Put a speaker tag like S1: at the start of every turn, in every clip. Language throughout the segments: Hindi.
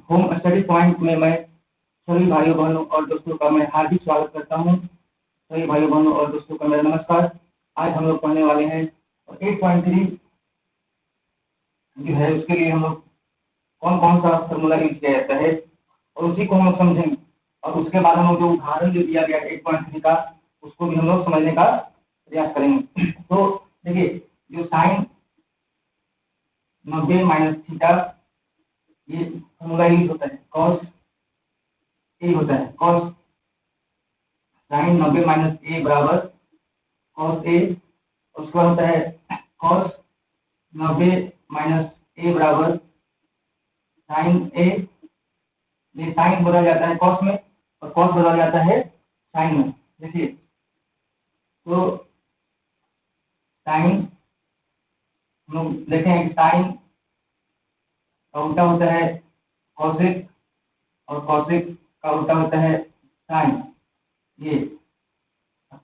S1: होम स्टडी पॉइंट में मैं सभी भाइयों बहनों और दोस्तों का मैं हार्दिक स्वागत करता हूं। सभी भाइयों बहनों और दोस्तों का मेरा नमस्कार। आज हम लोग पढ़ने वाले हैं 8.3 जो है उसके लिए हम लोग कौन कौन सा फॉर्मूला यूज किया जाता है और उसी को हम लोग समझेंगे, और उसके बाद हम लोग जो उदाहरण जो दिया गया 8.3 का उसको भी हम लोग समझने का प्रयास करेंगे। तो देखिए, जो साइन 90 माइनस थीटा ये फॉर्मूला यूज होता है, कॉस ए होता है, कॉस साइन 90 माइनस ए बराबर कॉस ए। उसके बाद होता है कॉस 90 माइनस ए बराबर साइन ए। ये साइन बदल जाता है कॉस में और कॉस बदल जाता है साइन में। देखिए, तो साइन हम लोग देखें कि साइन का उल्टा होता है कॉसेक और कॉसेक का उल्टा होता है साइन। ये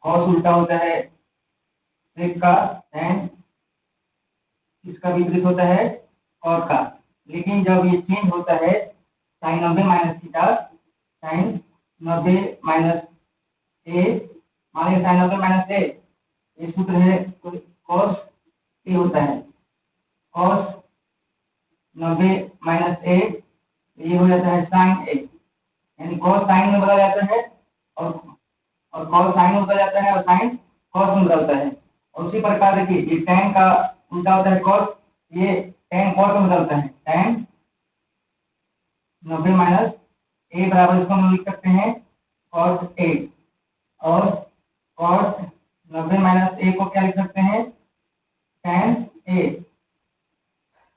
S1: कॉस उल्टा होता है सेक का, टैन इसका विपरीत होता है कॉस का। लेकिन जब ये चेंज होता है sine 90 minus theta sine 90 minus A, मान लीजिए साइन 90 माइनस ए, ये सूत्र है तो कॉस ए होता है, कॉस 90 माइनस ए ये हो जाता है साइन ए, यानी कॉस साइन में बदल जाता है और कॉस साइन में बदल जाता है और साइन कॉस में बदलता है। और उसी प्रकार देखिए, ये टैन का उल्टा होता है कॉस, ये टैन कॉस में बदलता है, टैन 90 माइनस ए बराबर इसको हम लिख सकते हैं कॉस ए, और कॉस 90 माइनस ए को क्या लिख सकते हैं टैन ए,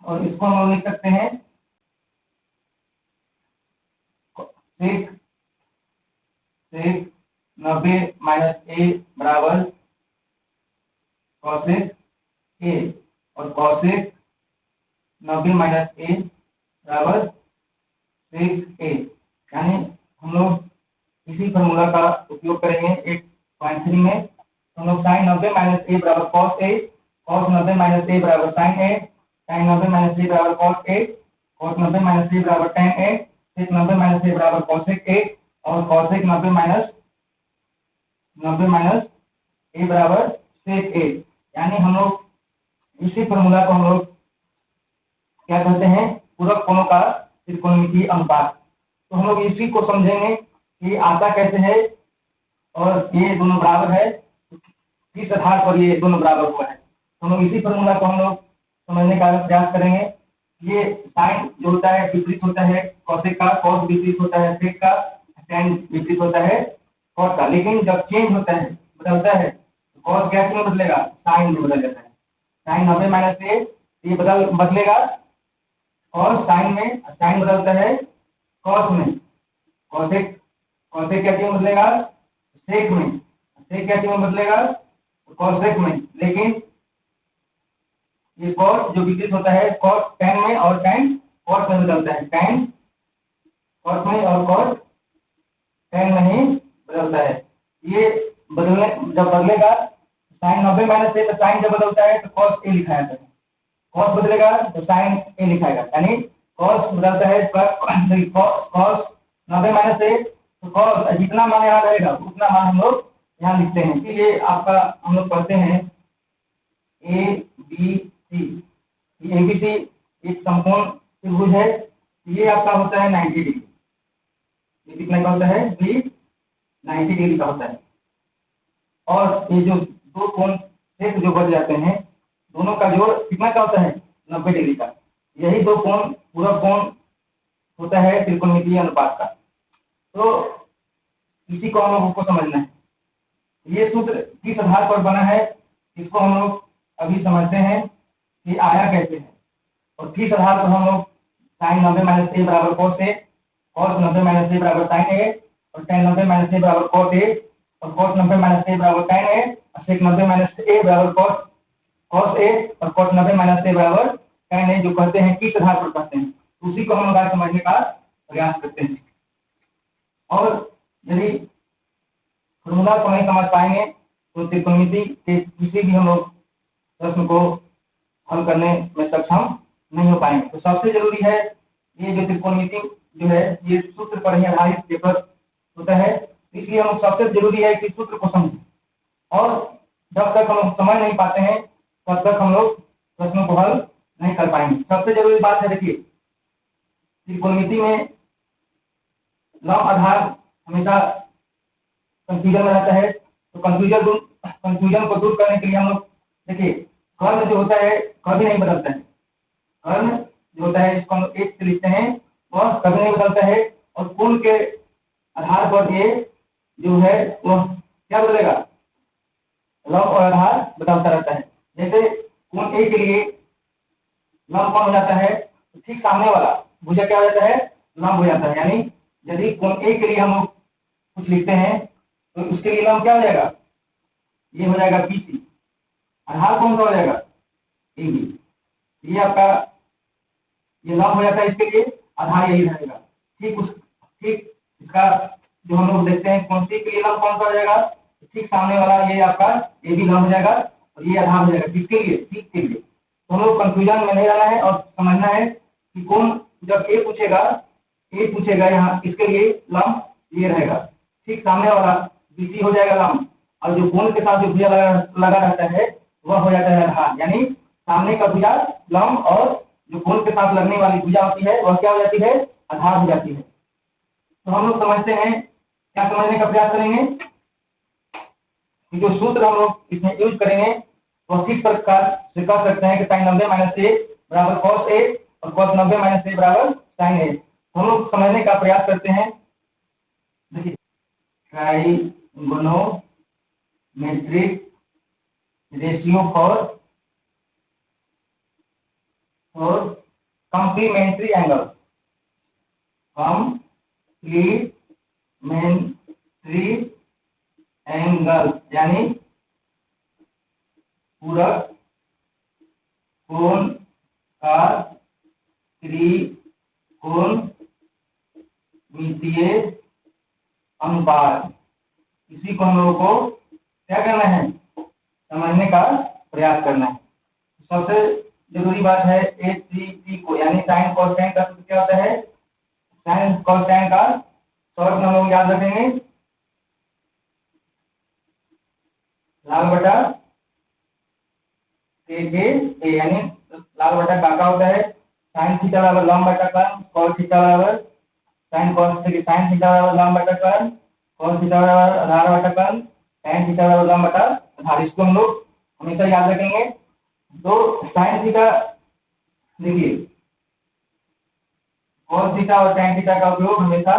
S1: और इसको हम लिख सकते हैं सेक 90 माइनस ए बराबर कॉसेक ए, और कॉसेक 90 माइनस ए बराबर सेक ए। यानी हम लोग इसी फॉर्मूला का उपयोग करेंगे 8.3 में। हम लोग साइन 90 माइनस ए बराबर कॉस ए, कॉस 90 माइनस ए बराबर साइन ए, साइन 90 माइनस ए बराबर कॉस ए, कॉस 90 माइनस ए बराबर टैन ए, सेक 90 माइनस ए बराबर कॉसेक ए, और कॉसेक 90 माइनस ए बराबर सेक ए। यानी हम लोग इसी फॉर्मूला को हम लोग क्या कहते हैं, पूरक कोणों का त्रिकोणमितीय अनुपात। तो हम लोग इसी को समझेंगे कि आता कैसे है और ये दोनों बराबर है, किस आधार पर ये दोनों बराबर हुआ है। तो हम लोग इसी फॉर्मूला को हम लोग समझने का प्रयास करेंगे। ये साइन जो होता है विपरीत होता है कॉसेक का, कॉस विपरीत होता है सेक का, टैन विपरीत होता है कॉस का। लेकिन जब चेंज होता है, बदलता है, तो कॉस क्या में बदलेगा, साइन में बदल जाता है। साइन 90 माइनस ए ये बदलेगा कॉस साइन में, साइन बदलता है कॉस में, कॉसेक क्या में बदलेगा सेक में, सेक क्या में बदलेगा कॉसेक में। लेकिन ये कॉस जो विपरीत होता है कॉस टैन में और टैन कॉस में बदलता है, टैन कॉस में और कॉस टैन में ही बदलता है। ये जब बदलेगा साइन 90 माइनस ए, तो साइन जब बदलता है तो कॉस ए लिखा जाता है, कॉस बदलेगा तो साइन ए लिखाएगा। यानी कॉस बदलता है कॉस 90 माइनस ए, तो कॉस जितना मान यहाँ रहेगा उतना मान हम लोग यहाँ लिखते हैं। ये आपका हम लोग पढ़ते हैं ए बी सी, ये ABC एक समकोण त्रिभुज है, ये आपका होता है 90 डिग्री। ये कितना का होता है, 90 डिग्री का होता है। और ये जो दो कोण शेष जो बच जाते हैं दोनों का जोड़ कितना का होता है, 90 डिग्री का। यही दो कोण पूरा कोण होता है त्रिकोणमितीय अनुपात का। तो इसी को हम लोगों को समझना है। ये सूत्र किस आधार पर बना है इसको हम लोग अभी समझते हैं कि आया कैसे है, और किस आधार पर हम लोग साइन 90 माइनस ए बराबर कॉस ए, कॉस 90 माइनस ए बराबर साइन ए, और टैन 90 माइनस ए बराबर कॉस ए, और कॉस 90 माइनस ए बराबर टैन ए, और सेक 90 माइनस ए बराबर कॉस ए, और कॉस 90 माइनस ए बराबर टैन ए, जो कहते हैं किस आधार पर कहते हैं, उसी को हम लोग समझने का प्रयास करते हैं। और यदि फॉर्मूला को नहीं समझ पाएंगे तो त्रिकोणमिति के किसी भी हम लोग प्रश्न को हल करने में सक्षम नहीं हो पाएंगे। तो सबसे जरूरी है ये जो त्रिकोणमिति जो है ये सूत्र पर ही आधारित पेपर होता है, इसलिए हम सबसे जरूरी है कि सूत्र को समझें, और जब तक हम लोग समझ नहीं पाते हैं तब तक हम लोग प्रश्नों को हल नहीं कर पाएंगे। सबसे जरूरी बात है, देखिए त्रिकोणमिति में लंब आधार हमेशा कंफ्यूजन में रहता है, तो कंफ्यूजन को दूर करने के लिए हम लोग देखिए कर्ण जो होता है कभी नहीं बदलता है, कर्ण जो होता है इसको हम एक से लिखते हैं, वह कभी नहीं बदलता है, और कोण के आधार पर ये जो है वह क्या बदलेगा, लंब और आधार बदलता रहता है। जैसे कोण ए के लिए लंब कौन हो जाता है, तो ठीक सामने वाला भुजा क्या हो जाता है, लंब हो जाता है। यानी यदि कोण ए के लिए हम लोग कुछ लिखते हैं तो उसके लिए लंब क्या हो जाएगा, ये हो जाएगा BC, आधार कौन सा हो जाएगा, AB, ये आपका ये लंब हो जाता है, इसके लिए आधार यही रहेगा। ठीक इसका जो हम लोग देखते हैं कौन सी के लिए लंब कौन सा हो जाएगा, ठीक सामने वाला ये आपका AB लंब हो जाएगा और ये आधार हो जाएगा, किसके लिए, ठीक के लिए। तो हम लोग कंफ्यूजन में नहीं रहना है और समझना है कि कौन जब ए पूछेगा यहाँ इसके लिए लंब ये रहेगा, ठीक सामने वाला BC हो जाएगा लंब, और जो कोण के साथ जो भुजा लगा रहता है वह हो जाता है आधार। यानी सामने का भुजा लंब और जो कोण के साथ लगने वाली भुजा होती है वह क्या हो जाती है, आधार हो जाती है। तो हम लोग समझते हैं, क्या समझने का प्रयास करेंगे कि जो सूत्र हम लोग इसमें यूज करेंगे वह किस प्रकार से कर सकते हैं कि sin 90 - a बराबर cos a और cos 90 - a बराबर sin a। हम लोग समझने का प्रयास करते हैं। देखिए trigonometric ratio for complementary angle, यानी पूरक कोण का त्रिकोणमितीय अनुपात, इसी को हम लोगों को क्या करना है, समझने का प्रयास करना है। सबसे जरूरी बात है ACT को, यानी साइन cos tan का सूत्र क्या होता है, साइन cos tan का शॉर्ट में हम लोग याद रखेंगे लाल बटा के, यानी लाल बटा का होता है साइन थीटा बराबर लंब बटा कर्ण, cos थीटा बराबर साइन थीटा बराबर लंब बटा कर्ण, cos थीटा बराबर आधार बटा कर्ण, tan थीटा बराबर लंब बटा आधार। इसको हम लोग हमेशा याद रखेंगे। तो साइन थीटा देखिए cos थीटा और tan थीटा का उपयोग हमेशा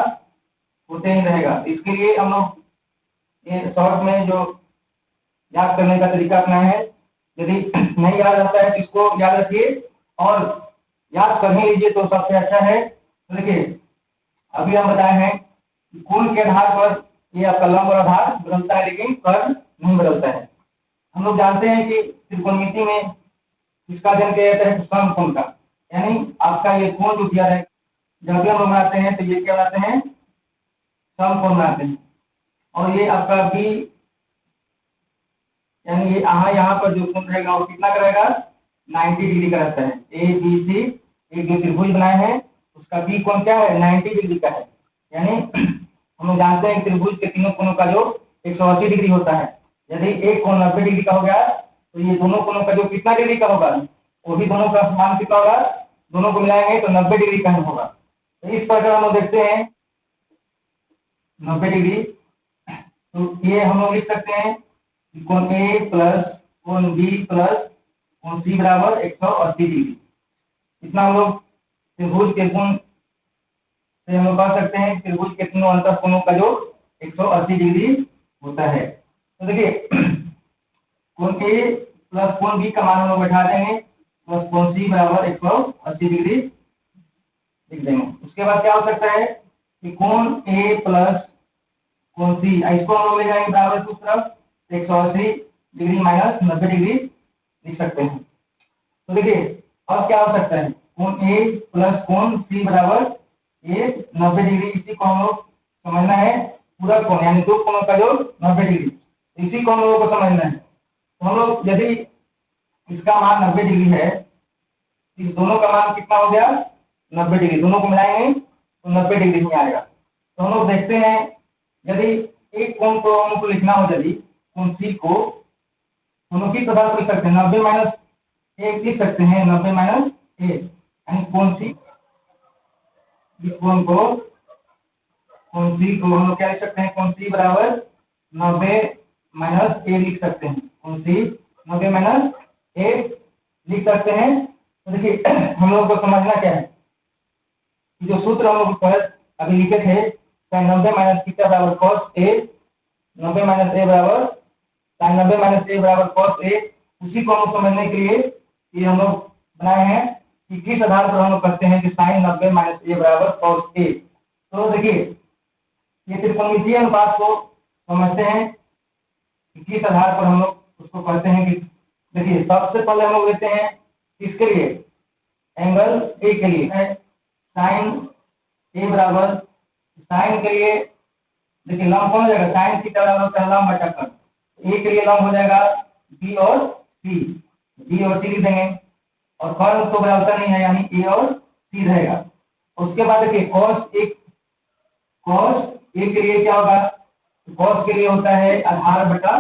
S1: होते ही रहेगा। इसके लिए हम लोग ये शॉर्ट में जो याद करने का तरीका अपनाया है, यदि नहीं याद रहता है तो इसको याद रखिए और याद कर ही लीजिए तो सबसे अच्छा है। तो देखिए अभी हम बताए हैं कि कोण के आधार पर ये आपका लंब और आधार बदलता है लेकिन कर्ण नहीं बदलता है। हम लोग जानते हैं कि त्रिकोणमिति में इसका अध्ययन किया जाता है समकोण का, यानी आपका ये कोण जो किया है जब भी हम लोग बनाते हैं तो ये क्या बनाते हैं, समकोण बनाते हैं। और ये आपका भी यानी ये यहाँ पर जो कोण रहेगा वो कितना का रहेगा, 90 डिग्री का रहता है। ABC एक जो त्रिभुज बनाए हैं उसका बी कोण क्या है, 90 डिग्री का है। यानी हम लोग जानते हैं त्रिभुज के तीनों कोणों का जो 180 डिग्री होता है। यदि एक कोण 90 डिग्री का हो गया तो ये दोनों कोणों का जो कितना डिग्री का होगा, वो भी दोनों का मान कितना होगा, दोनों को मिलाएंगे तो 90 डिग्री का होगा। तो इस प्रकार हम लोग देखते हैं 90 डिग्री, तो ये हम लोग लिख सकते हैं कोण ए प्लस कोण बी प्लस कोण सी बराबर 180 डिग्री। इतना हम लोग त्रिभुज के कोण से हम लोग कह सकते हैं त्रिभुज के तीनों अंतर कोणों का जो 180 डिग्री होता है। तो देखिए कोण ए प्लस कोण बी का मान हम लोग बैठा देंगे प्लस कोण सी बराबर 180 डिग्री लिख देंगे। उसके बाद क्या हो सकता है कि कोण ए प्लस कोण सी, इसको हम लोग ले जाएंगे बराबर की तरफ 180 डिग्री माइनस 90 डिग्री लिख सकते हैं। तो देखिए अब क्या हो सकता है, कोण ए प्लस कोण सी बराबर ये 90 डिग्री, इसी को हम लोग समझना है पूरक कोण, यानी दो कोणों का जो 90 डिग्री, इसी को हम लोगों को समझना है। तो हम लोग यदि इसका मान 90 डिग्री है, इस दोनों का मान कितना हो गया 90 डिग्री, दोनों को मिलाएंगे तो 90 डिग्री ही आएगा। तो हम लोग देखते हैं यदि एक कोण को हम लोग को लिखना हो, यदि कोण सी को हम लोग किस प्रकार से लिख सकते हैं, 90 माइनस ए लिख सकते हैं, 90 माइनस ए यानी कोण सी, इस कोण सी को हम लोग क्या लिख सकते हैं, कोण सी बराबर 90 माइनस ए लिख सकते हैं, कोण सी 90 माइनस ए लिख सकते हैं। तो देखिए हम लोग को समझना क्या है, जो सूत्र हम लोग अभी लिखे थे, 90 माइनस थीटा बराबर cos ए, 90 माइनस ए बराबर sin 90 माइनस ए बराबर cos ए, उसी को हम लोग समझने के लिए ये हम लोग बनाए हैं कि किस आधार पर हम लोग कहते हैं कि sin 90 माइनस ए बराबर cos ए। तो देखिए ये त्रिकोणमितीय अनुपात को समझते हैं कि किस आधार पर हम लोग उसको कहते हैं कि देखिए सबसे पहले हम लोग लेते हैं किसके लिए, एंगल ए के लिए है साइन ए बराबर, साइन के लिए देखिए लंब कौन हो जाएगा, साइन थीटा बराबर होता है लंब बटा कर्ण, ए के लिए लंब हो जाएगा बी और सी, बी और सी लिख देंगे, और कर्ण तो बराबर नहीं है यानी ए और सी रहेगा। उसके बाद देखिए कॉस ए के लिए क्या होगा, कॉस के लिए होता है आधार बटा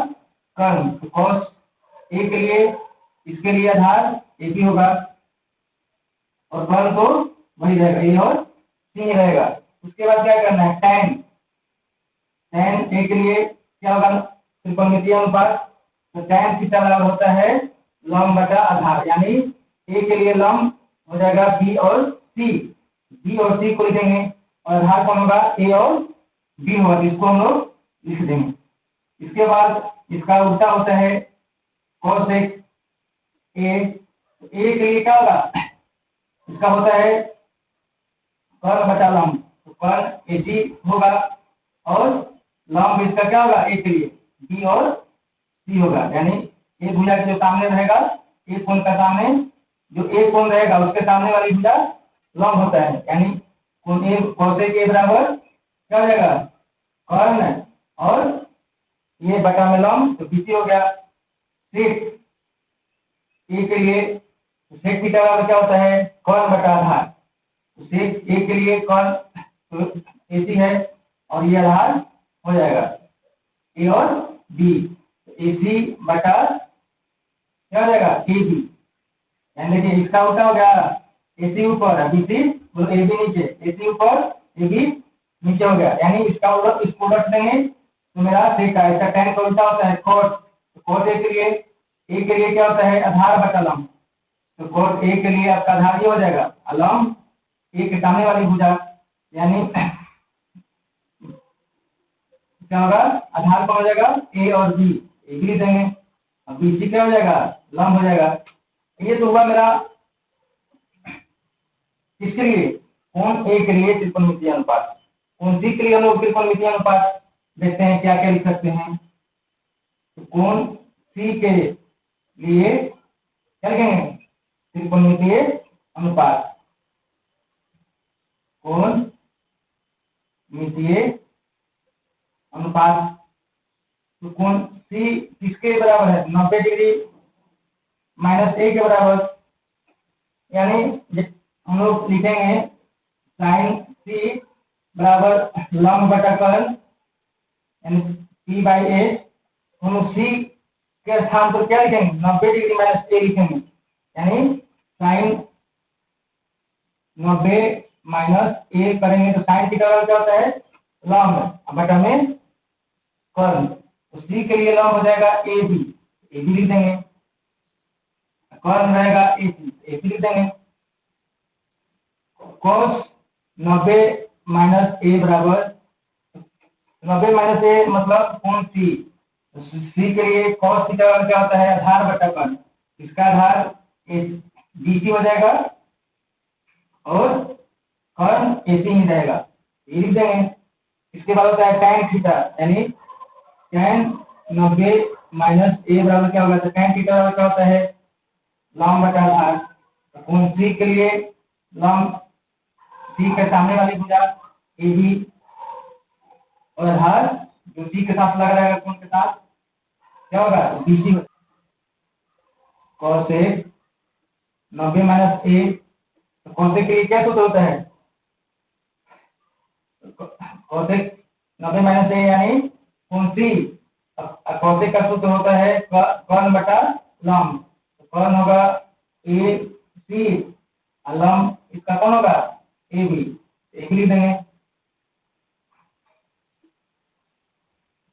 S1: कर्ण, तो कॉस ए के लिए इसके लिए आधार ए भी होगा और कर्ण तो वही रहेगा ए और सी रहेगा। उसके बाद क्या करना है, tan ए के लिए क्या होगा, त्रिकोणमितीय अनुपात, तो tan थीटा बराबर होता है लंब बटा आधार, यानी ए के लिए लंब हो जाएगा बी और सी को लिखेंगे और आधार कौन होगा, ए और बी होगा, इसको हम लोग लिख देंगे। इसके बाद इसका उल्टा होता है cos ए के लिए क्या होगा, इसका होता है कर्ण बटा लंब, तो कर्ण ए सी होगा और लंब इसका क्या होगा, ए के लिए बी और सी होगा, यानी ए भुजा के जो सामने रहेगा, ए कोण का सामने जो ए कोण रहेगा उसके सामने वाली भुजा लंब होता है, यानी कोण ए cos ए के बराबर क्या हो जाएगा, कर्ण और ये बटा में लंब, तो बीसी हो गया। सेक ए के लिए सेक थीटा बराबर क्या होता है, कर्ण बटा आधार, तो सेक ए के लिए कर्ण तो ए सी है और ये आधार हो जाएगा ए और बी, तो ए सी बटा क्या हो जाएगा, ए बी, यानी देखिए इसका उल्टा हो गया, ए सी ऊपर बी सी और ए बी नीचे, ए सी ऊपर ए बी नीचे हो गया, यानी इसका उलट इसको उलट देंगे तो मेरा सेक है, इसका tan का उल्टा होता है cos, तो cos ए के लिए क्या होता है आधार बटा लंब, तो cos ए के लिए आपका आधार ये हो जाएगा लंब ए के सामने वाली भुजा, यानी क्या होगा, आधार कौन हो जाएगा, ए और बी, ए भी देंगे और बी सी क्या हो जाएगा, लंब हो जाएगा। ये तो हुआ मेरा किसके लिए, कोण ए के लिए त्रिकोणमितीय अनुपात। कोण सी के लिए हम लोग त्रिकोणमितीय अनुपात देखते हैं क्या क्या लिख सकते हैं, तो कोण सी के लिए क्या लिखेंगे, त्रिकोणमितीय अनुपात, कोण मितीय अनुपात, तो कोण सी किसके बराबर है, 90 डिग्री माइनस ए के बराबर, यानी हम लोग लिखेंगे साइन सी बराबर लंब बटा कर्ण यानी पी बाई ए, हम लोग सी के स्थान पर क्या लिखेंगे, 90 डिग्री माइनस ए लिखेंगे, यानी साइन 90 माइनस ए करेंगे तो साइन थीटा बराबर क्या होता है लंब बटा में कर्ण, तो सी के लिए लंब हो जाएगा ए बी लिख देंगे, कर्ण रहेगा ए सी लिख देंगे। cos 90 माइनस ए बराबर 90 माइनस ए मतलब कोण सी के लिए cos थीटा बराबर क्या होता है आधार बटा कर्ण, इसका आधार बी सी हो जाएगा और कर्ण ए सी ही रहेगा, ये लिख देंगे। इसके बाद होता है tan थीटा, यानी tan 90 माइनस ए बराबर क्या होगा, तो tan थीटा बराबर क्या होता है लंब बटा आधार, तो कोण सी के लिए लंब सी के सामने वाली भुजा ए बी और आधार जो सी के साथ लग रहा है कोण के साथ क्या होगा बी सी, cos ए 90 माइनस ए, तो कौशिक के लिए क्या सूत्र होता है? कौशिक 90 माइनस ए यानी कौनसी? कौशिक का सूत्र होता है कर्ण बटा लंब। कर्ण होगा ए सी, लंब इसका कौन होगा? A B. एक लिख देंगे।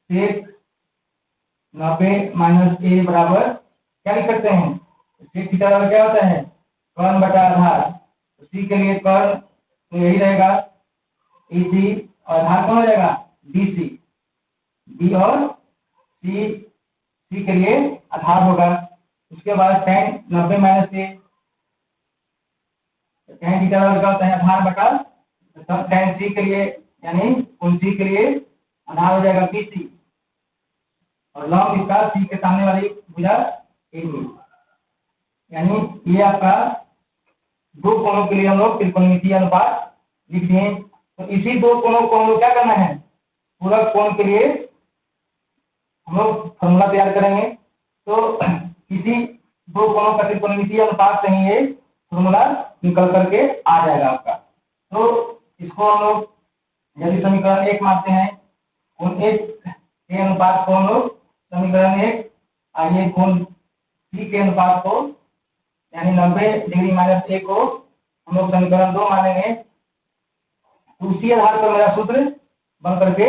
S1: सेक 90 माइनस ए बराबर क्या लिख सकते हैं? सेक थीटा बराबर क्या होता है? कर्ण बटा आधार। सी के लिए कर्ण तो यही रहेगा ए सी, और आधार कौन हो जाएगा? B C. बी और सी के लिए आधार होगा। उसके बाद tan 90 माइनस ए, tan थीटा बराबर क्या होता है? आधार बटा, तब tan सी के लिए यानी उन सी के लिए आधार हो जाएगा बी सी, और लंब इसका सी के सामने वाली भुजा ए बी। यानी ये आपका दो कोणों के लिए हम लोग त्रिकोणमितीय अनुपात लिख दिए। तो इसी दो कोणों को हम लोग क्या करना है? पूरक कोण के लिए हम लोग फॉर्मूला तैयार करेंगे। तो इसी दो कोणों का त्रिकोणमितीय अनुपात से ही ये फॉर्मूला निकल करके आ जाएगा आपका। तो इसको हम लोग यदि समीकरण 1 मानते हैं, कोण 1 के अनुपात को हम लोग समीकरण 1, आइए कोण सी के अनुपात को यानी 90 डिग्री माइनस ए को हम लोग समीकरण 2 मानेंगे। तो उसी आधार पर मेरा सूत्र बन करके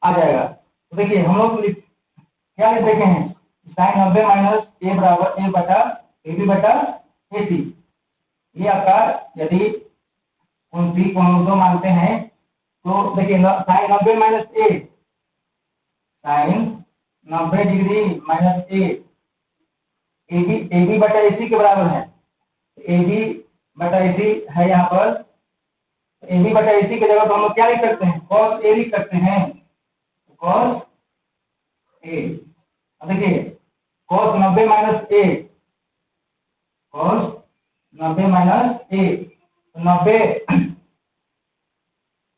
S1: आ जाएगा। तो देखिए हम लोग क्या लिख देखे हैं? साइन 90 माइनस ए बराबर ए बटा ए बी बटा ए सी। ये आपका यदि कोण सी को हम 2 मानते हैं तो देखिए sine 90 minus A, sine 90 degree minus A B बटा ए सी के बराबर है। ए बी बटा ए सी है यहाँ पर। ए बी बटा ए सी की जगह तो हम लोग क्या लिख सकते हैं? कॉस ए लिख सकते हैं, कॉस ए। अब देखिए कॉस 90 माइनस ए, कॉस 90 माइनस ए, 90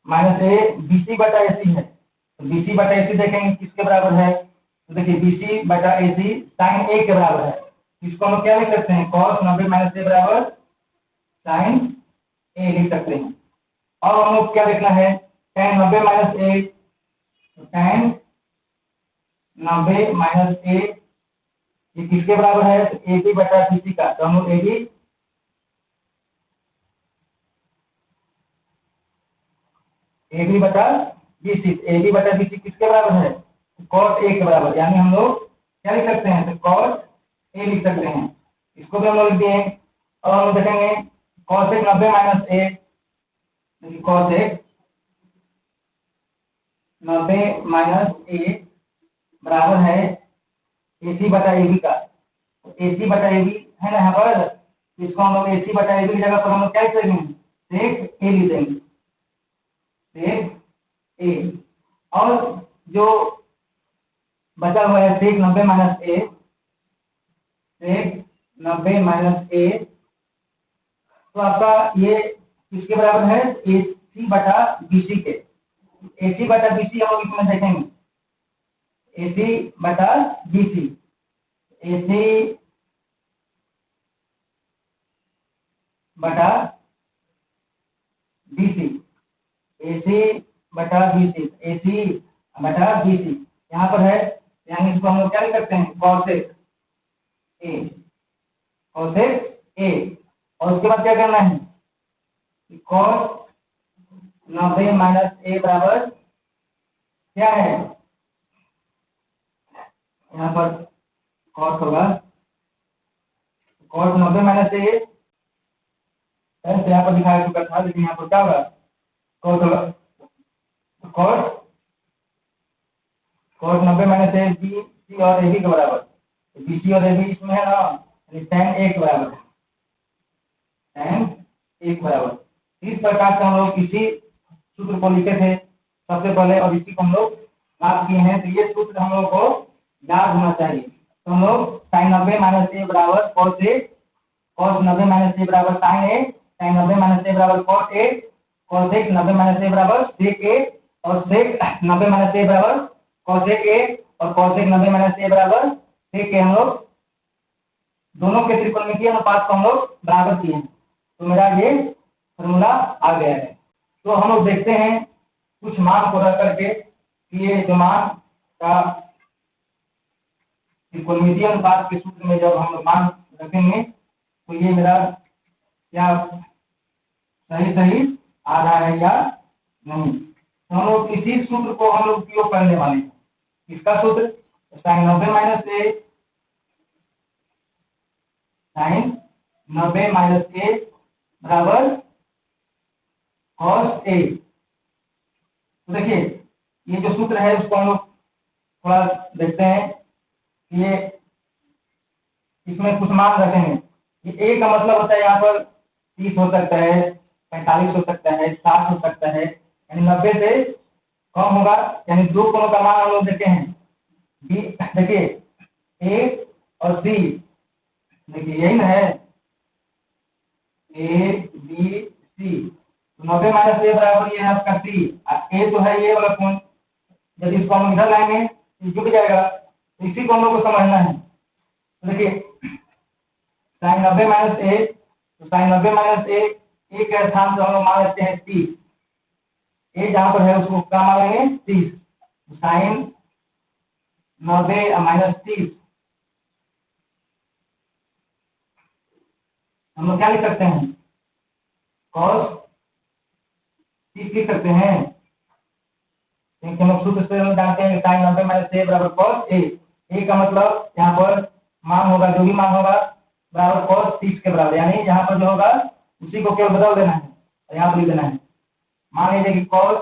S1: माइनस ए बीसी बटा ए सी है। तो बीसी बटा ए सी देखेंगे किसके बराबर है? तो देखिए बीसी बटा ए सी साइन ए के बराबर है। इसको हम लोग क्या लिख सकते हैं? कॉस 90 माइनस ए बराबर साइन ए लिख सकते हैं। और हम लोग क्या देखना है? tan 90 माइनस ए, tan 90 माइनस ए ये किसके बराबर है? ए बी बटा बी सी का। तो हम लोग ए बी बटा बी सी, ए बी बटा बी सी किसके बराबर है? cos ए के बराबर। यानी हम लोग क्या लिख सकते हैं? तो cos ए लिख सकते हैं। इसको भी हम लोग लिख दिए। और हम लोग देखेंगे cos 90 माइनस ए, cos 90 माइनस ए बराबर है ए सी बटा ए बी का। ए सी बटा ए बी है ना यहाँ पर। इसको हम लोग ए सी बटा ए बी की जगह पर हम लोग क्या लिख देंगे? सेक ए लिख देंगे, सेक ए। और जो बचा हुआ है सेक 90 माइनस ए, सेक 90 माइनस ए, तो आपका ये किसके बराबर है? ए सी बटा बी सी के। ए सी बटा बी सी हम लोग इसमें देखेंगे, ए सी बटा बी सी, ए सी बटा बी सी, ए सी बटा बी सी, ए सी बटा बी सी यहाँ पर है। यानी इसको हम लोग क्या लिख सकते हैं? कॉसेक ए, कॉसेक ए। और उसके बाद क्या करना है? कॉस 90 माइनस ए बराबर क्या है? यहाँ पर कॉस होगा कॉस 90 माइनस ए, तो यहाँ पर दिखाया चुका था, लेकिन यहाँ पर क्या होगा? कॉस होगा cos 90 minus A B C और ए बी के बराबर। बी सी और ए बी इसमें है ना, tan ए के बराबर है, tan ए के बराबर। इस प्रकार से हम लोग इसी सूत्र को लिखे थे सबसे पहले, और इसी को हम लोग याद किए हैं। तो ये सूत्र हम लोग को याद होना चाहिए। तो हम लोग साइन 90 माइनस ए बराबर कॉस ए, कॉस 90 माइनस ए बराबर साइन ए, साइन 90 माइनस ए बराबर कॉस ए, कॉस 90 माइनस ए बराबर सेक ए, और सेक 90 माइनस ए बराबर कॉस ए, और कॉस 90 माइनस ए बराबर सेक ए। हम लोग दोनों के त्रिकोणमितीय अनुपात को हम लोग बराबर किए हैं। तो मेरा ये फॉर्मूला आ गया है। तो हम लोग देखते हैं कुछ मान को रख करके कि ये जो मान का त्रिकोणमितीय अनुपात के सूत्र में जब हम लोग मान रखेंगे तो ये मेरा क्या सही सही आ रहा है या नहीं। तो हम लोग इसी सूत्र को हम लोग उपयोग करने वाले हैं। इसका सूत्र sign 90 minus A sine 90 minus ए बराबर कॉस ए। तो देखिए ये जो सूत्र है उसको हम लोग थोड़ा देखते हैं कि ये इसमें कुछ मान रखेंगे। ये ए का मतलब होता है यहाँ पर 30 हो सकता है, 45 हो सकता है, 60 हो सकता है, यानी 90 से कम होगा। यानी दो कोणों का मान हम लोग देते हैं। बी देखिए ए और सी, देखिए यही ना है ए बी सी। 90 माइनस ए बराबर ये है आपका सी। ए तो है ये वाला कोण, यदि इसको हम इधर लाएंगे तो झुक जाएगा। तो इसी को हम लोग को समझना है। तो देखिए साइन 90 माइनस ए, तो साइन 90 माइनस ए के स्थान पर हम लोग मान लेते हैं 30। ए जहां पर है उसको क्या मान लेंगे 30। साइन 90 माइनस 30 हम लोग क्या लिख सकते हैं कॉस 30 लिख सकते हैं। क्योंकि हम लोग सूत्र से हम जानते हैं साइन 90 माइनस ए बराबर कॉस ए। ए का मतलब यहाँ पर मान होगा, जो भी मान होगा बराबर कॉस 30 के बराबर, यानी यहाँ पर जो होगा उसी को केवल बदल देना है और यहाँ पर लिख देना है। मान लीजिए कि कॉस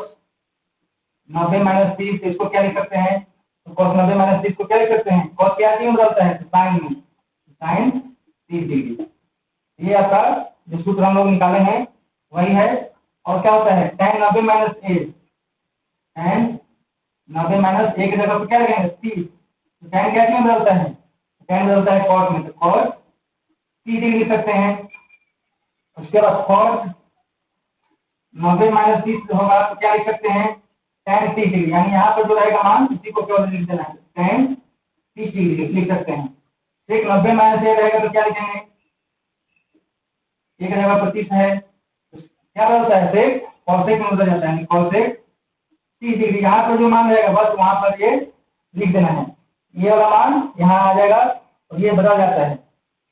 S1: 90 माइनस 30, इसको क्या लिख सकते हैं, तो कॉस 90 माइनस 30 को क्या लिख सकते हैं, कॉस क्या चीज में बदलता है, साइन में, साइन 30 डिग्री। ये आपका जो सूत्र हम लोग निकाले हैं वही है। और क्या होता है tan 90 माइनस ए, tan 90 माइनस ए की जगह पर क्या लगाएंगे 30। तो tan क्या चीज में बदलता है, tan बदलता है cos में, तो cos 30 डिग्री लिख सकते हैं। उसके बाद cos 90 माइनस 30 होगा तो क्या लिख सकते हैं tan 30 डिग्री, यानी यहाँ पर जो रहेगा मान उसी को केवल लिख देना है, tan 30 डिग्री लिख सकते हैं। ठीक 90 माइनस ए रहेगा तो क्या लिखेंगे, एक जगह पर 30 है तो क्या बदलता है सेक कॉसेक में बदल जाता है, कॉसेक 30 डिग्री। यहाँ पर जो मान रहेगा बस वहां पर ये लिख देना है, ये वाला मान यहाँ आ जाएगा और ये बदल जाता है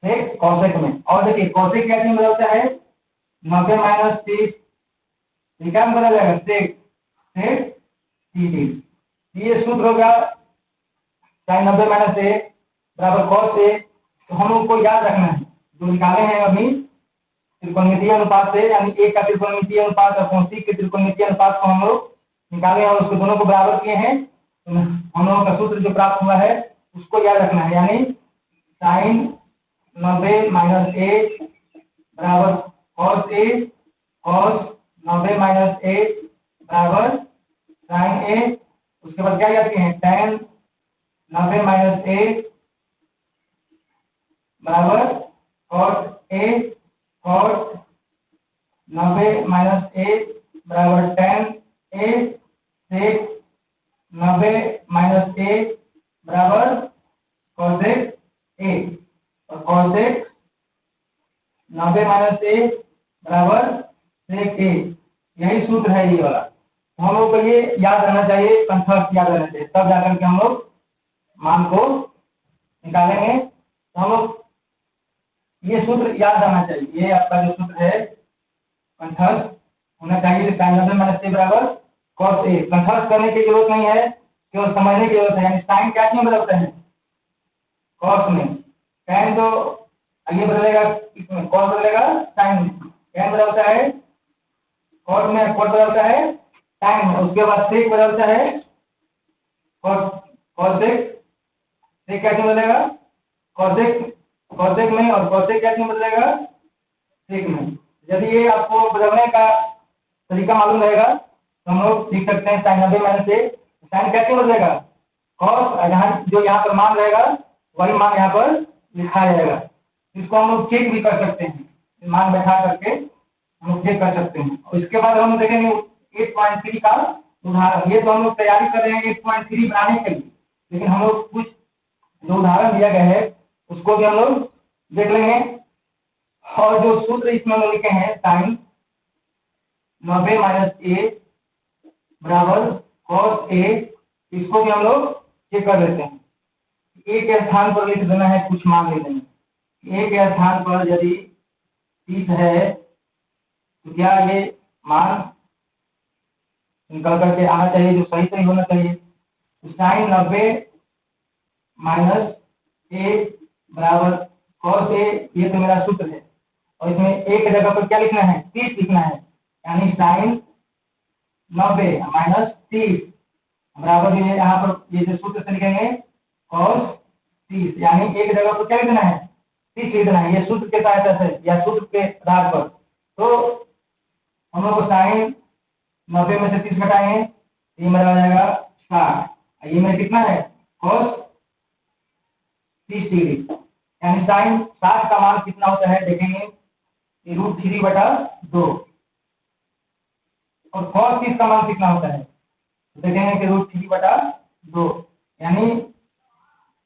S1: सेक कॉसेक में। और देखिए कॉसेक क्या चीज बदलता है 90 माइनस 30, क्या में बदल जाएगा सेक सेक 30 डिग्री। ये सूत्र होगा साइन 90 माइनस ए बराबर कॉस ए। तो हम लोग को याद रखना है जो निकाले हैं अभी त्रिकोणमितीय अनुपात से, यानी ए का त्रिकोणमितीय अनुपात और सी के त्रिकोणमितीय अनुपात को हम लोग निकाले और उसको दोनों को बराबर किए हैं। तो हम लोगों का सूत्र जो प्राप्त हुआ है उसको याद रखना है, यानी साइन 90 माइनस ए बराबर कॉस ए, कॉस 90 माइनस ए बराबर साइन ए। उसके बाद क्या याद किए हैं tan 90 माइनस ए बराबर कॉस ए, कॉस 90 माइनस ए बराबर tan ए, सेक 90 माइनस ए बराबर कॉसेक ए, और कॉसेक 90 माइनस ए बराबर सेक ए। यही सूत्र है ये वाला। तो हम लोग को ये याद रहना चाहिए, कंठस्थ याद रहना चाहिए, तब जाकर के हम लोग मान को निकालेंगे। तो हम लोग ये सूत्र याद रहना चाहिए, ये आपका जो सूत्र है कंठस्थ होना चाहिए। साइन 90 माइनस ए बराबर कॉस ए, कंठस्थ करने की जरूरत नहीं है, केवल समझने की जरूरत है। यानी साइन क्या चीज बदलता है कॉस में, tan तो ये बदलेगा इसमें, कॉस बदलेगा साइन में, tan बदलता है कॉस में, कॉस बदलता है साइन में। उसके बाद सेक बदलता है कॉसेक, सेक क्या चीज बदलेगा कॉसेक, कॉसेक में, और कॉसेक क्या चीज बदलेगा सेक में। यदि ये आपको बदलने का तरीका मालूम रहेगा तो हम लोग लिख सकते हैं साइन 90 माइनस ए, साइन क्या चीज बदलेगा कॉस, यहाँ जो यहाँ पर मान रहेगा वही मान यहाँ पर लिखा जाएगा। इसको हम लोग चेक भी कर सकते हैं, मान बैठा करके हम लोग चेक कर सकते हैं। और इसके बाद हम देखेंगे 8.3 का उदाहरण। ये तो हम लोग तैयारी कर रहे हैं 8.3 बनाने के लिए, लेकिन हम लोग कुछ जो उदाहरण दिया गया है उसको भी हम लोग देख लेंगे। और जो सूत्र इसमें हम लिखे हैं साइन 90 माइनस ए बराबर cos ए। इसको भी हम लोग चेक कर लेते हैं। ए के स्थान पर लिख देना है, कुछ मान ले देंगे। ए के स्थान पर यदि 30 है तो क्या ये मान निकल करके आना चाहिए, जो सही सही होना चाहिए। तो साइन 90 माइनस ए बराबर cos ए, ये तो मेरा सूत्र है। और इसमें ए की जगह पर क्या लिखना है, 30 लिखना है। यानी साइन 90 माइनस 30 बराबर ये यहाँ पर ये जो सूत्र से लिखेंगे cos 30, यानी ए की जगह पर क्या लिखना है, 30 लिखना है। ये सूत्र के सहायता से या सूत्र के आधार पर तो हम लोग को साइन 90 में से 30 घटाएंगे, ये मेरा हो जाएगा 60। ये मेरा कितना है, cos 30 डिग्री। यानी साइन 60 का मान कितना होता है देखेंगे, ये √3/2। और cos 30 का मान कितना होता है देखेंगे कि √3/2। यानी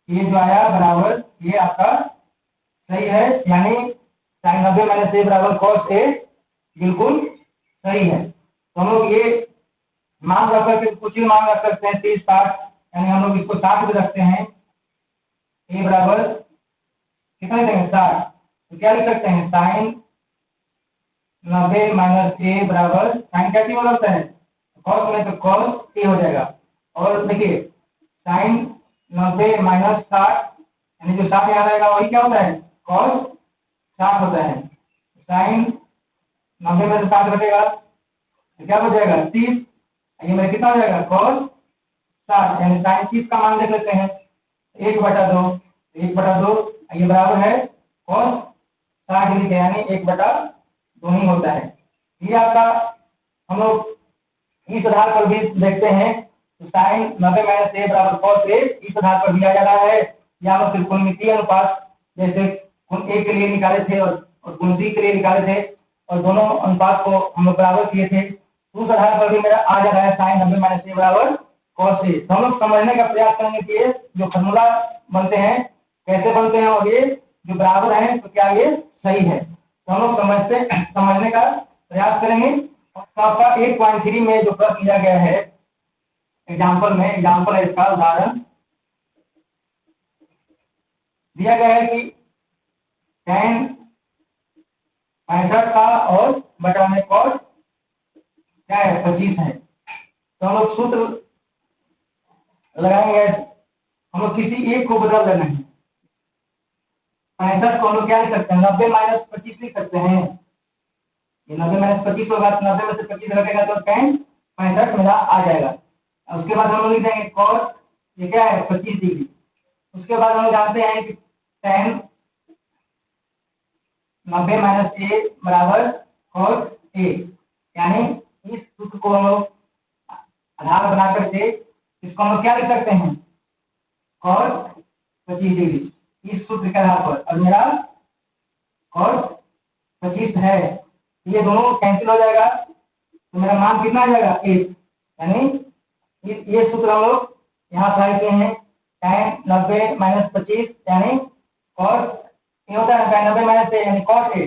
S1: ये जो आया बराबर ये आपका सही है। यानी साइन 90 माइनस ए बराबर cos ए बिल्कुल सही है। तो हम लोग ये मान रख करके कुछ ही मान रख सकते हैं 30 60, यानी हम लोग इसको 60 भी रखते हैं। ए बराबर कितना देंगे 60, तो क्या लिख सकते हैं साइन 90 माइनस ए बराबर साइन क्या क्यों होता है cos में, तो cos ए हो जाएगा। और देखिए साइन 90 माइनस 60, यानी जो 60 यहाँ आएगा वही क्या होता है cos 60 होता है। साइन 90 में से 60 घटेगा तो क्या हो जाएगा 30, ये मेरा कितना हो जाएगा cos 60। यानी साइन 30 का मान देख लेते हैं 1/2, 1/2 ये बराबर है cos 60 डिग्री के, यानी 1/2 ही होता है। ये आपका हम लोग इस आधार पर भी देखते हैं, तो साइन 90 माइनस ए बराबर cos ए इस आधार पर दिया जा रहा है। या हम त्रिकोणमितीय अनुपात जैसे कोण ए के लिए निकाले थे और कोण बी के लिए निकाले थे, और दोनों अनुपात को हम लोग बराबर किए थे, उस आधार पर भी मेरा आ जा रहा है साइन 90 माइनस ए बराबर cos ए। तो हम लोग समझने का प्रयास करेंगे कि ये जो फॉर्मूला बनते हैं कैसे बनते हैं, और ये जो बराबर है तो क्या ये सही है। तो हम लोग समझने का प्रयास करेंगे। तो आपका 8.3 में जो प्रश्न दिया गया है एग्जाम्पल है, इसका उदाहरण दिया गया है कि tan 65 का और बटा में cos क्या है 25 है। तो हम लोग सूत्र लगाएंगे, हम लोग किसी एक को बदल लेना है। 65 को हम लोग क्या लिख सकते हैं 90 माइनस 25 लिख सकते हैं। ये 90 माइनस 25 होगा, 90 में से 25 घटेगा तो tan 65 मेरा आ जाएगा। और उसके बाद हम लोग लिख देंगे cos ये क्या है 25 डिग्री। उसके बाद हम लोग जानते हैं कि tan 90 माइनस ए बराबर cos ए, यानी इस सूत्र को हम लोग आधार बना करके इसको हम लोग क्या लिख सकते हैं cos 25 डिग्री इस सूत्र के आधार पर। और मेरा cos 25 है, ये दोनों कैंसिल हो जाएगा तो मेरा मान कितना आ जाएगा 1। यानी ये सूत्र हम लोग यहाँ अप्लाई किए हैं tan 90 माइनस 25 यानी cos ये होता है tan 90 माइनस ए यानी cos ए।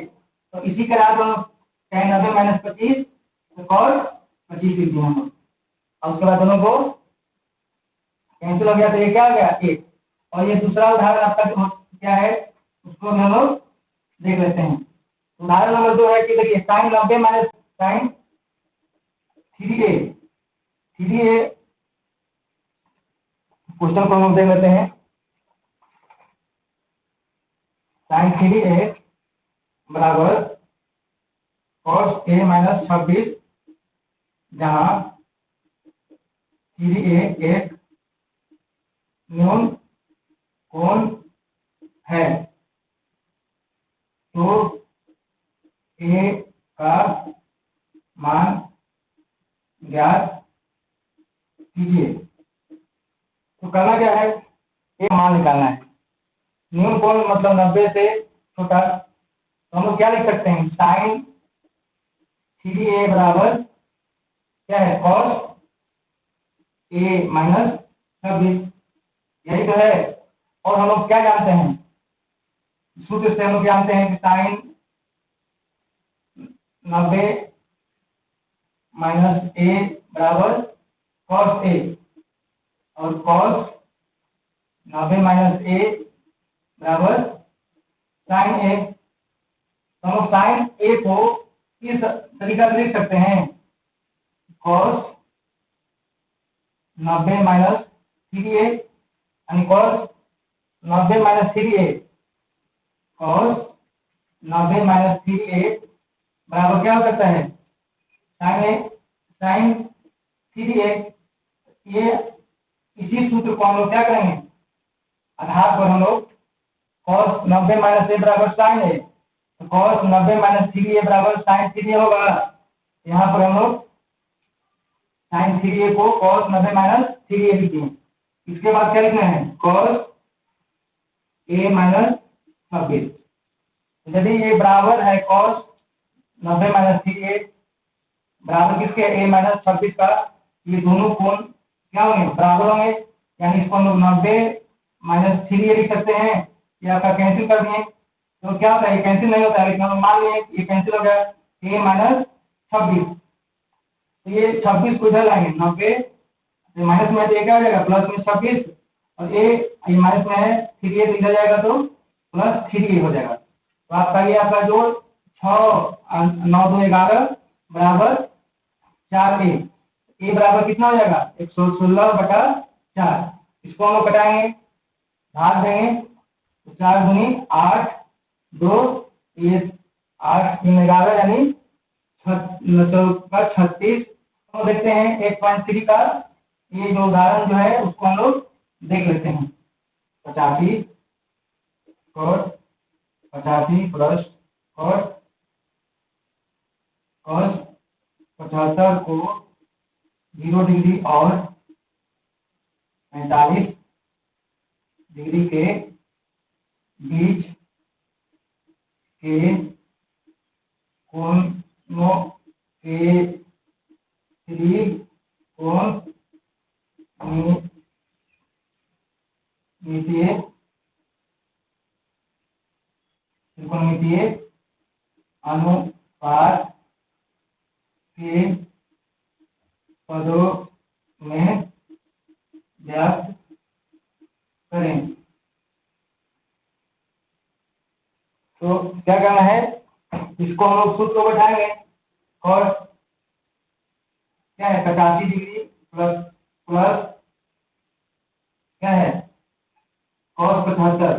S1: तो इसी के आधार पर tan 90 माइनस 25 तो cos 25 लिख दिया हम लोग। और उसके बाद दोनों को कैंसिल हो गया तो ये क्या हो गया 1। और ये दूसरा उदाहरण आपका क्या है उसको हम लोग देख लेते हैं। उदाहरण नंबर 2 है कि देखिए sine 90 minus sign 3a question को हम देख लेते हैं। साइन 3a बराबर cos a माइनस 26, जहाँ 3a एक न्यून कोण है, तो a का मान ज्ञात कीजिए। तो करना क्या है, a मान निकालना है। न्यून कोण मतलब 90 से छोटा, तो हम लोग क्या लिख सकते हैं साइन 3a बराबर क्या है cos a माइनस 26, यही तो है। और हम लोग क्या जानते हैं सूत्र से हम लोग जानते हैं कि साइन 90 माइनस ए बराबर कॉस ए, और कॉस 90 माइनस ए बराबर साइन ए। तो हम साइन ए को इस तरीका से लिख सकते हैं, कॉस 90 माइनस 3a, यानी cos 90 minus 3a, cos 90 minus 3a बराबर क्या हो सकता है, साइन ए साइन 3a। ये इसी सूत्र को हम लोग क्या करेंगे, आधार पर हम लोग cos 90 माइनस ए बराबर साइन ए, तो cos 90 माइनस 3a बराबर साइन 3a होगा। यहाँ पर हम लोग साइन 3a को cos 90 माइनस 3a लिखते हैं। इसके बाद क्या लिखना है, cos a माइनस 26। यदि ये बराबर है cos 90 माइनस 3a बराबर किसके, a माइनस 26 का, ये दोनों कोण क्या होंगे, बराबर होंगे। यानी इसको हम लोग 90 माइनस 3a लिख सकते हैं। ये आपका कैंसिल कर दिए तो क्या होता है, कैंसिल नहीं होता है, लेकिन हम मान लिए ये कैंसिल हो गया, a माइनस 26। तो ये 26 को इधर लाएंगे, 90 माइनस में क्या हो जाएगा, प्लस में 26, और ये माइनस में है 3a, तो इधर जाएगा तो प्लस 3a हो जाएगा। तो आपका ये आपका जो 6 9 2 11 बराबर 4a, ए बराबर कितना हो जाएगा, 116/4। इसको हम लोग घटाएंगे, भाग देंगे, तो 4 दूनी 8, 2 ये 8 3 11, यानी 36। तो देखते हैं 1.3 का ये जो उदाहरण जो है उसको हम लोग देख लेते हैं। 85 cos 85 प्लस cos 75 को 0 डिग्री और 45 डिग्री के बीच के कोणों के त्रिकोण त्रिकोणमितीय अनुपात के पदों में व्यक्त करें। तो क्या करना है, इसको हम लोग सूत्र को बैठाएंगे, और क्या है 85 डिग्री प्लस क्या है cos 75।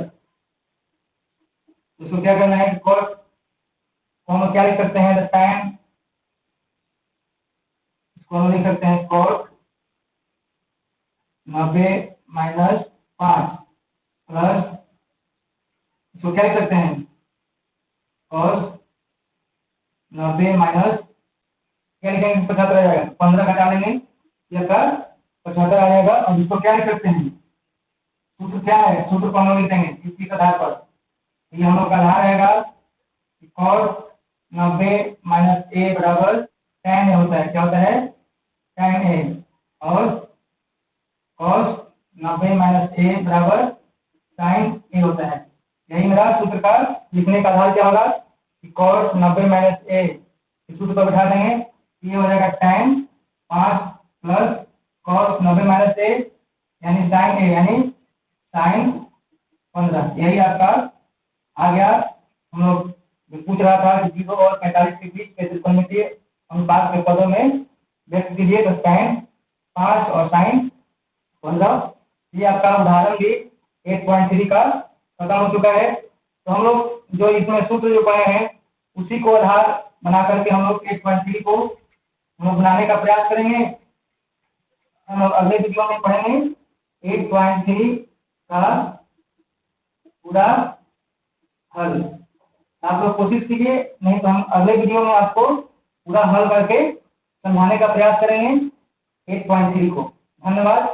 S1: इसको क्या करना है, cos को हम क्या लिख सकते हैं, tan, इसको हम लिख सकते हैं cos 90 माइनस 5 प्लस, इसको क्या लिख सकते हैं, cos 90 माइनस क्या लिखेंगे, 75 आ जाएगा, 15 घटा लेंगे, यह का 75 आ जाएगा। और इसको क्या लिख सकते हैं, सूत्र क्या है, सूत्र को हम लोग लिख देंगे इसी आधार पर। ये हम लोग का आधार रहेगा cos 90 माइनस a बराबर tan a होता है, क्या होता है, tan a, और cos 90 माइनस a बराबर sin a होता है। यही मेरा सूत्र का लिखने का आधार क्या होगा, cos 90 माइनस a, इस सूत्र को बैठा देंगे, ये हो जाएगा tan 5 plus cos 90 minus a यानी sin a, यानी sin 15। यही आपका आ गया। हम लोग जो पूछ रहा था कि 0 और 45 के बीच के त्रिकोणमितीय अनुपात के पदों में व्यक्त कीजिए, तो sin 5 और sin 15। ये आपका उदाहरण भी 8.3 का खत्म हो चुका है। तो हम लोग जो इसमें सूत्र जो पढ़े हैं उसी को आधार बना करके हम लोग 8.3 को हम लोग बनाने का प्रयास करेंगे। हम लोग अगले वीडियो में पढ़ेंगे 8.3 का पूरा हल। आप लोग कोशिश कीजिए, नहीं तो हम अगले वीडियो में आपको पूरा हल करके समझाने का प्रयास करेंगे 8.3 को। धन्यवाद।